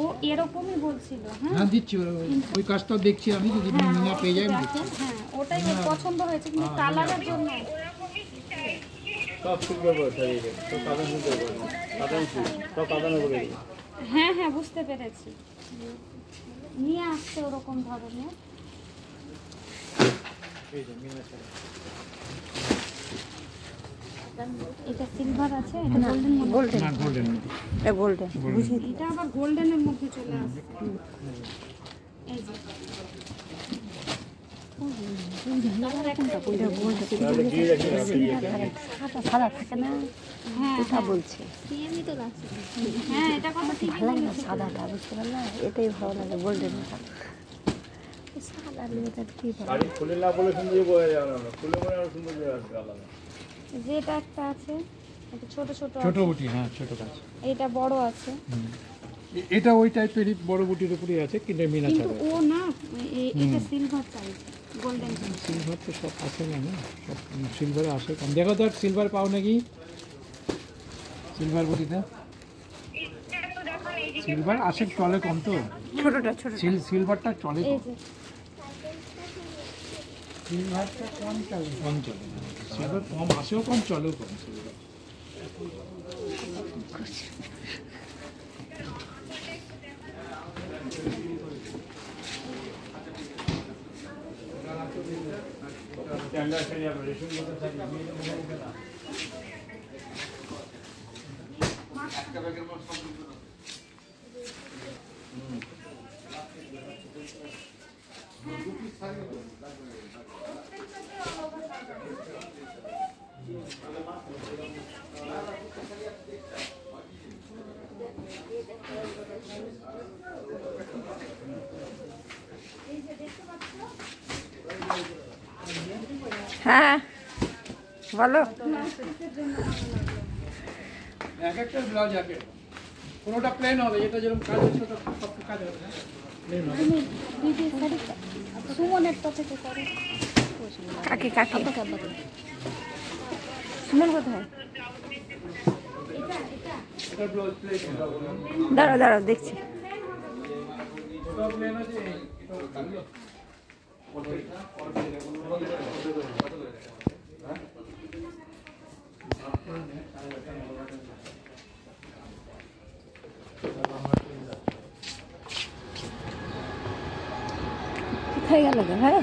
ও এরকমই বলছিল। হ্যাঁ দিচ্ছি, ওই কাজটাও দেখছি আমি, যদি মিনা পেয়ে যাই। হ্যাঁ ওটাই ওর পছন্দ হয়েছে, কিন্তু কালারের জন্য সব সুন্দর করে সব কাদান সুন্দর করে সব কাদানো করে। হ্যাঁ হ্যাঁ বুঝতে পেরেছি, নিয়ে আসছে ওরকম ধরনের। এটা সিলভার আছে, এটা গোল্ডেন না গোল্ডেন, এটা গোল্ডেন, বুঝি এটা আবার গোল্ডেনের মধ্যে চলে আসছে। এই যে সাদা থাকে না, হ্যাঁ এটা বলছে। হ্যাঁ এটা কথা ঠিক ভালো লাগে না সাদাটা, বুঝতে পারলে? এটাই ভালো লাগে, গোল্ডেন। সাদা মেয়েটা কি শাড়ি খুলে না বলে সুন্দর বোঝা যাবে না, খুলে মনে হয় সুন্দর আসবে আলাদা। যেটা একটা আছে এটা ছোট ছোট ছোট আছে, বুটি, হ্যাঁ ছোট কাজ। এটা বড় আছে, এটা ওই টাইপেরই বড় বুটির উপরেই আছে, কিন্তু মিনা কিন্তু ছাড়া। ও না এটা সিলভার চাইছে, গোল্ডেন সিলভার তো সব আসে না, সব সিলভারে আসে কম। দেখো তো সিলভার পাও নাকি, সিলভার বুটিতে সিলভার আসে, চলে কম তো। ছোটটা ছোট। সিলভারটা চলে এই কম, যে সিলভারটা কম চলে, কম চলে। সিলভার কম আসেও কম, চলেও কম সিলভার। হ্যাঁ বলো। এক একটা ব্লাউজ আছে, কোনোটা প্লেন হবে, এটা যেরকম কাজ হচ্ছে ওটা সব কাজ হবে না, প্লেন হবে। আমি দিদি শাড়ি সুমনের তো থেকে করে কাকে কাকে সুমন কোথায়? এটা ব্লাউজ প্লেন, দাঁড়াও দাঁড়াও দেখছি। এটা প্লেন আছে, এটা কালো। কোথায় গেল ভাই?